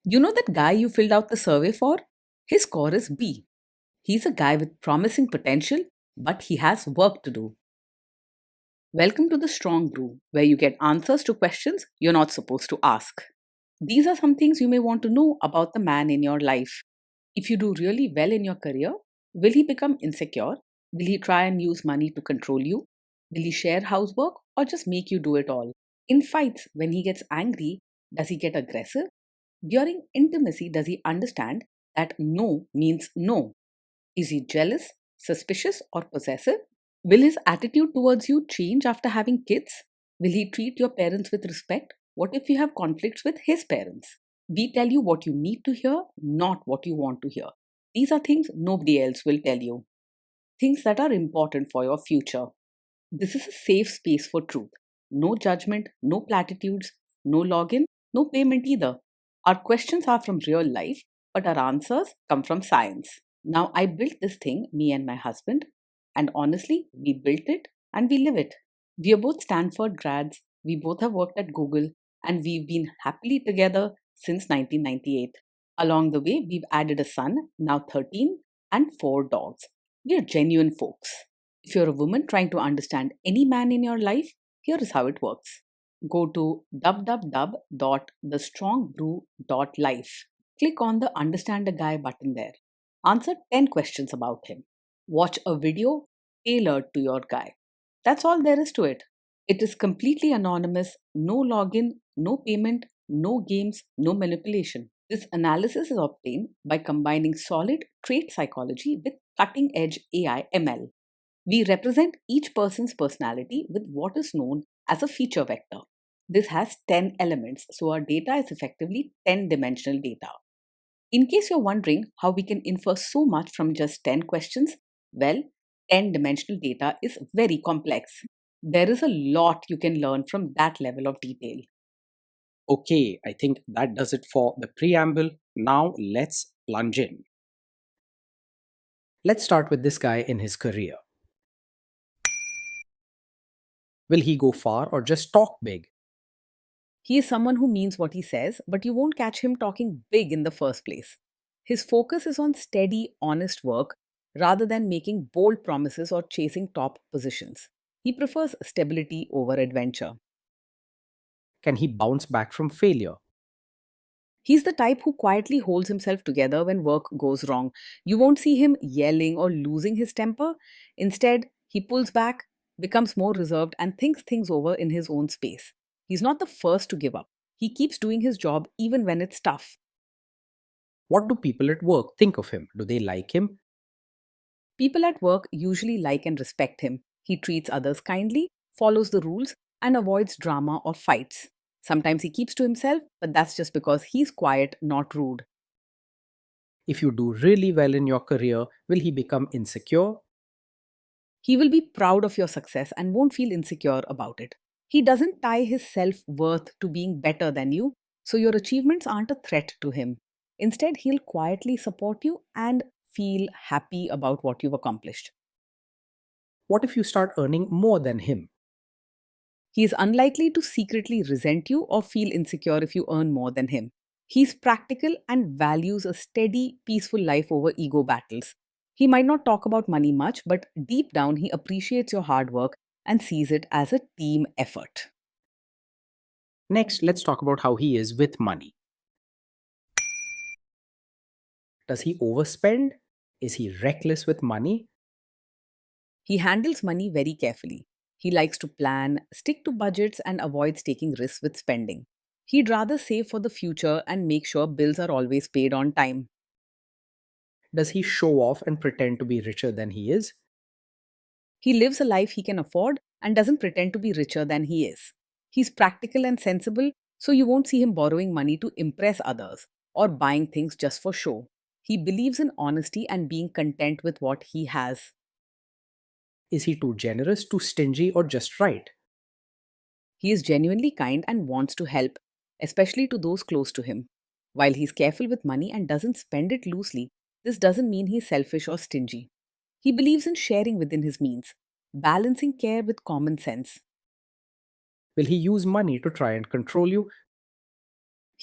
You know that guy you filled out the survey for? His score is B. He's a guy with promising potential, but he has work to do. Welcome to the Strong Brew, where you get answers to questions you're not supposed to ask. These are some things you may want to know about the man in your life. If you do really well in your career, will he become insecure? Will he try and use money to control you? Will he share housework or just make you do it all? In fights, when he gets angry, does he get aggressive? During intimacy, does he understand that no means no? Is he jealous, suspicious, or possessive? Will his attitude towards you change after having kids? Will he treat your parents with respect? What if you have conflicts with his parents? We tell you what you need to hear, not what you want to hear. These are things nobody else will tell you, things that are important for your future. This is a safe space for truth. No judgment, no platitudes, no login, no payment either. Our questions are from real life, but our answers come from science. Now, I built this thing, me and my husband, and honestly, we built it and we live it. We are both Stanford grads, we both have worked at Google, and we've been happily together since 1998. Along the way, we've added a son, now 13, and 4 dogs. We are genuine folks. If you're a woman trying to understand any man in your life, here is how it works. Go to www.thestrongbrew.life. Click on the Understand a Guy button there. Answer 10 questions about him. Watch a video tailored to your guy. That's all there is to it. It is completely anonymous, no login, no payment, no games, no manipulation. This analysis is obtained by combining solid trait psychology with cutting edge AI ML. We represent each person's personality with what is known as a feature vector. This has 10 elements, so our data is effectively 10 dimensional data. In case you're wondering how we can infer so much from just 10 questions, well, 10 dimensional data is very complex. There is a lot you can learn from that level of detail. Okay, I think that does it for the preamble. Now let's plunge in. Let's start with this guy in his career. Will he go far or just talk big? He is someone who means what he says, but you won't catch him talking big in the first place. His focus is on steady, honest work rather than making bold promises or chasing top positions. He prefers stability over adventure. Can he bounce back from failure? He's the type who quietly holds himself together when work goes wrong. You won't see him yelling or losing his temper. Instead, he pulls back, becomes more reserved, and thinks things over in his own space. He's not the first to give up. He keeps doing his job even when it's tough. What do people at work think of him? Do they like him? People at work usually like and respect him. He treats others kindly, follows the rules, and avoids drama or fights. Sometimes he keeps to himself, but that's just because he's quiet, not rude. If you do really well in your career, will he become insecure? He will be proud of your success and won't feel insecure about it. He doesn't tie his self worth to being better than you, so your achievements aren't a threat to him. Instead, he'll quietly support you and feel happy about what you've accomplished. What if you start earning more than him? He is unlikely to secretly resent you or feel insecure if you earn more than him. He's practical and values a steady, peaceful life over ego battles. He might not talk about money much, but deep down, he appreciates your hard work and sees it as a team effort. Next, let's talk about how he is with money. Does he overspend? Is he reckless with money? He handles money very carefully. He likes to plan, stick to budgets, and avoids taking risks with spending. He'd rather save for the future and make sure bills are always paid on time. Does he show off and pretend to be richer than he is? He lives a life he can afford and doesn't pretend to be richer than he is. He's practical and sensible, so you won't see him borrowing money to impress others or buying things just for show. He believes in honesty and being content with what he has. Is he too generous, too stingy, or just right? He is genuinely kind and wants to help, especially to those close to him. While he's careful with money and doesn't spend it loosely, this doesn't mean he's selfish or stingy. He believes in sharing within his means, balancing care with common sense. Will he use money to try and control you?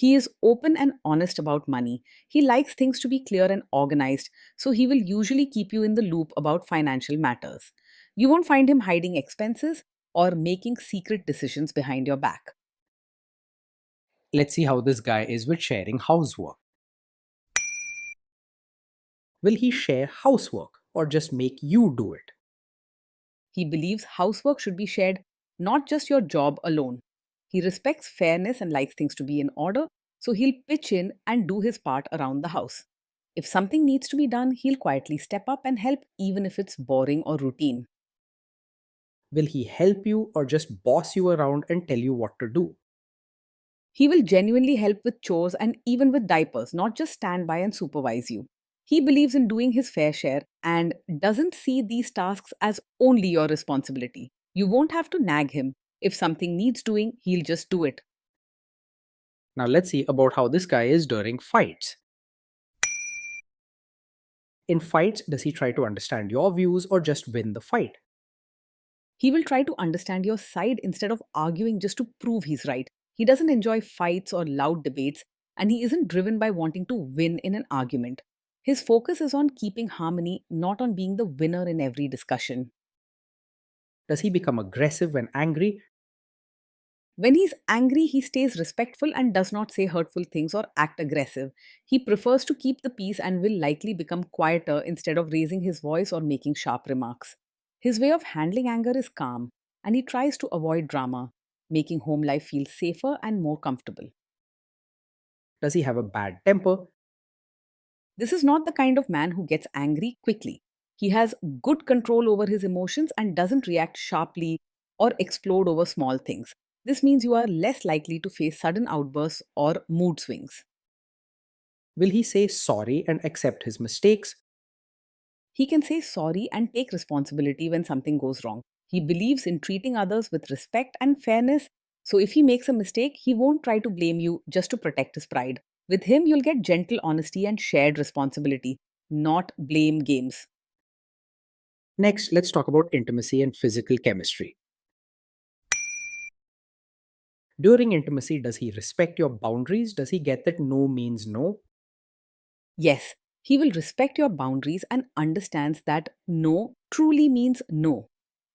He is open and honest about money. He likes things to be clear and organized, so he will usually keep you in the loop about financial matters. You won't find him hiding expenses or making secret decisions behind your back. Let's see how this guy is with sharing housework. Will he share housework or just make you do it? He believes housework should be shared, not just your job alone. He respects fairness and likes things to be in order, so he'll pitch in and do his part around the house. If something needs to be done, he'll quietly step up and help, even if it's boring or routine. Will he help you or just boss you around and tell you what to do? He will genuinely help with chores and even with diapers, not just stand by and supervise you. He believes in doing his fair share and doesn't see these tasks as only your responsibility. You won't have to nag him. If something needs doing, he'll just do it. Now let's see about how this guy is during fights. In fights, does he try to understand your views or just win the fight? He will try to understand your side instead of arguing just to prove he's right. He doesn't enjoy fights or loud debates, and he isn't driven by wanting to win in an argument. His focus is on keeping harmony, not on being the winner in every discussion. Does he become aggressive when angry? When he's angry, he stays respectful and does not say hurtful things or act aggressive. He prefers to keep the peace and will likely become quieter instead of raising his voice or making sharp remarks. His way of handling anger is calm, and he tries to avoid drama, making home life feel safer and more comfortable. Does he have a bad temper? This is not the kind of man who gets angry quickly. He has good control over his emotions and doesn't react sharply or explode over small things. This means you are less likely to face sudden outbursts or mood swings. Will he say sorry and accept his mistakes? He can say sorry and take responsibility when something goes wrong. He believes in treating others with respect and fairness, so if he makes a mistake, he won't try to blame you just to protect his pride. With him, you'll get gentle honesty and shared responsibility, not blame games. Next, let's talk about intimacy and physical chemistry. During intimacy, does he respect your boundaries? Does he get that no means no? Yes, he will respect your boundaries and understands that no truly means no.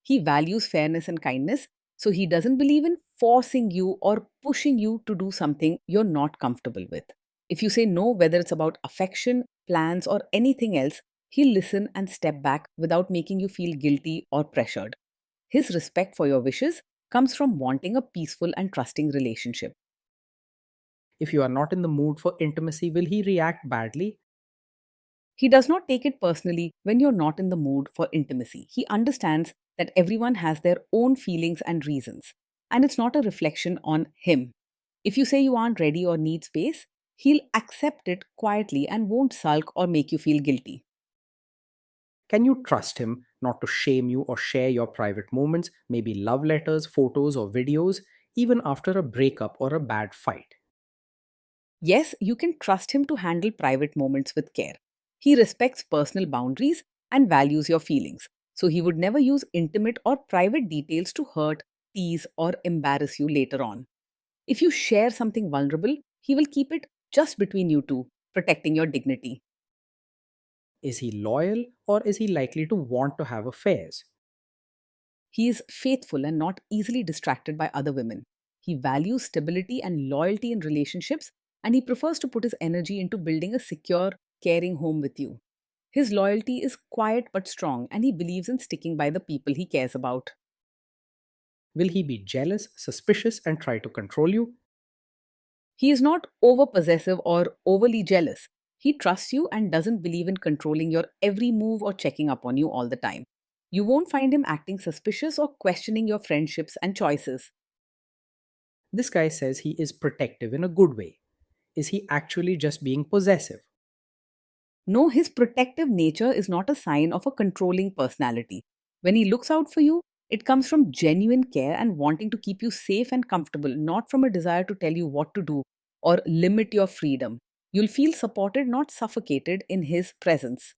He values fairness and kindness, so he doesn't believe in forcing you or pushing you to do something you're not comfortable with. If you say no, whether it's about affection, plans, or anything else, he'll listen and step back without making you feel guilty or pressured. His respect for your wishes comes from wanting a peaceful and trusting relationship. If you are not in the mood for intimacy, will he react badly? He does not take it personally when you're not in the mood for intimacy. He understands that everyone has their own feelings and reasons, and it's not a reflection on him. If you say you aren't ready or need space, he'll accept it quietly and won't sulk or make you feel guilty. Can you trust him not to shame you or share your private moments, maybe love letters, photos, or videos, even after a breakup or a bad fight? Yes, you can trust him to handle private moments with care. He respects personal boundaries and values your feelings, so he would never use intimate or private details to hurt, tease, or embarrass you later on. If you share something vulnerable, he will keep it just between you two, protecting your dignity. Is he loyal or is he likely to want to have affairs? He is faithful and not easily distracted by other women. He values stability and loyalty in relationships, and he prefers to put his energy into building a secure, caring home with you. His loyalty is quiet but strong, and he believes in sticking by the people he cares about. Will he be jealous, suspicious, and try to control you? He is not over possessive or overly jealous. He trusts you and doesn't believe in controlling your every move or checking up on you all the time. You won't find him acting suspicious or questioning your friendships and choices. This guy says he is protective in a good way. Is he actually just being possessive? No, his protective nature is not a sign of a controlling personality. When he looks out for you, it comes from genuine care and wanting to keep you safe and comfortable, not from a desire to tell you what to do or limit your freedom. You'll feel supported, not suffocated, in his presence.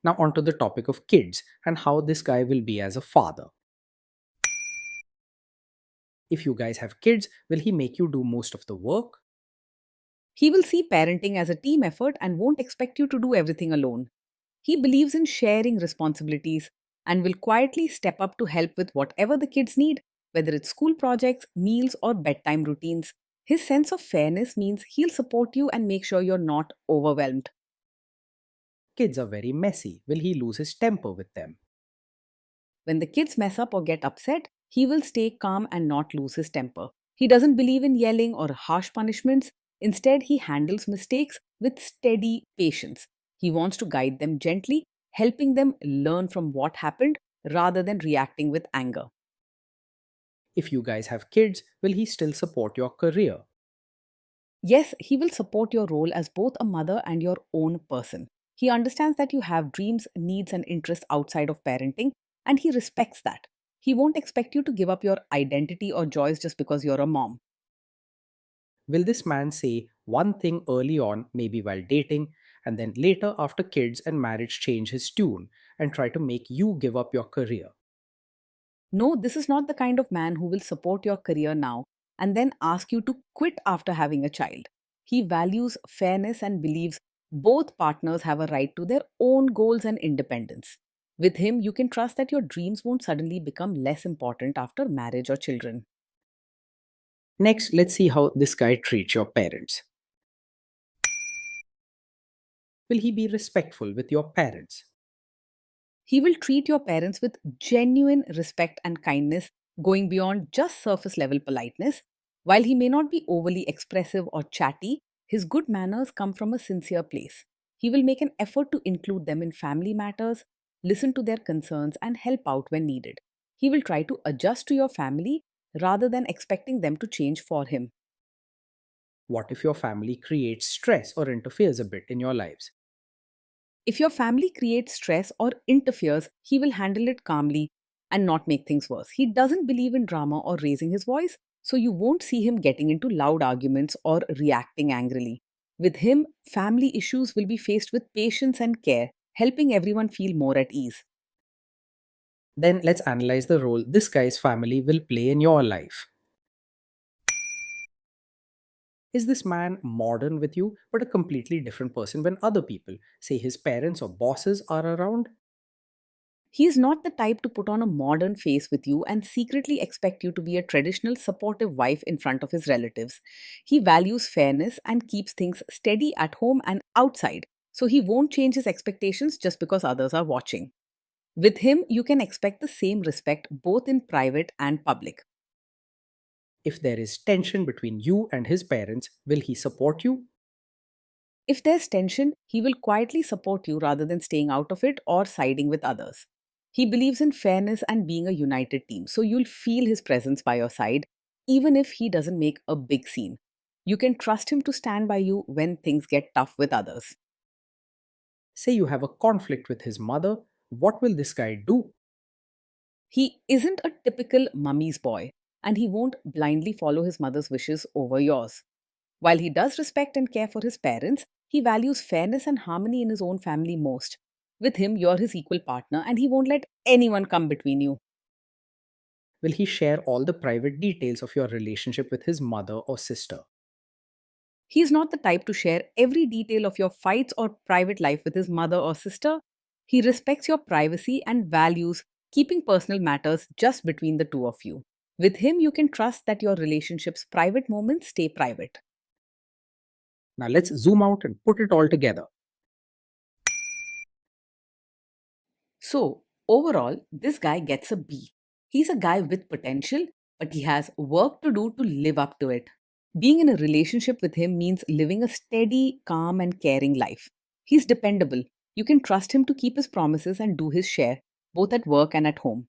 Now, onto the topic of kids and how this guy will be as a father. If you guys have kids, will he make you do most of the work? He will see parenting as a team effort and won't expect you to do everything alone. He believes in sharing responsibilities and will quietly step up to help with whatever the kids need, whether it's school projects, meals, or bedtime routines. His sense of fairness means he'll support you and make sure you're not overwhelmed. Kids are very messy. Will he lose his temper with them? When the kids mess up or get upset, he will stay calm and not lose his temper. He doesn't believe in yelling or harsh punishments. Instead, he handles mistakes with steady patience. He wants to guide them gently, helping them learn from what happened rather than reacting with anger. If you guys have kids, will he still support your career? Yes, he will support your role as both a mother and your own person. He understands that you have dreams, needs, and interests outside of parenting, and he respects that. He won't expect you to give up your identity or joys just because you're a mom. Will this man say one thing early on, maybe while dating, and then later after kids and marriage change his tune and try to make you give up your career? No, this is not the kind of man who will support your career now and then ask you to quit after having a child. He values fairness and believes both partners have a right to their own goals and independence. With him, you can trust that your dreams won't suddenly become less important after marriage or children. Next, let's see how this guy treats your parents. Will he be respectful with your parents? He will treat your parents with genuine respect and kindness, going beyond just surface level politeness. While he may not be overly expressive or chatty, his good manners come from a sincere place. He will make an effort to include them in family matters, listen to their concerns, and help out when needed. He will try to adjust to your family rather than expecting them to change for him. What if your family creates stress or interferes a bit in your lives? If your family creates stress or interferes, he will handle it calmly and not make things worse. He doesn't believe in drama or raising his voice, so you won't see him getting into loud arguments or reacting angrily. With him, family issues will be faced with patience and care, helping everyone feel more at ease. Then let's analyze the role this guy's family will play in your life. Is this man modern with you, but a completely different person when other people, say his parents or bosses, are around? He is not the type to put on a modern face with you and secretly expect you to be a traditional supportive wife in front of his relatives. He values fairness and keeps things steady at home and outside, so he won't change his expectations just because others are watching. With him, you can expect the same respect both in private and public. If there is tension between you and his parents, will he support you? If there's tension, he will quietly support you rather than staying out of it or siding with others. He believes in fairness and being a united team, so you'll feel his presence by your side, even if he doesn't make a big scene. You can trust him to stand by you when things get tough with others. Say you have a conflict with his mother, what will this guy do? He isn't a typical mummy's boy, and he won't blindly follow his mother's wishes over yours. While he does respect and care for his parents, he values fairness and harmony in his own family most. With him, you're his equal partner, and he won't let anyone come between you. Will he share all the private details of your relationship with his mother or sister? He's not the type to share every detail of your fights or private life with his mother or sister. He respects your privacy and values keeping personal matters just between the two of you. With him, you can trust that your relationship's private moments stay private. Now let's zoom out and put it all together. So, overall, this guy gets a B. He's a guy with potential, but he has work to do to live up to it. Being in a relationship with him means living a steady, calm, and caring life. He's dependable. You can trust him to keep his promises and do his share, both at work and at home.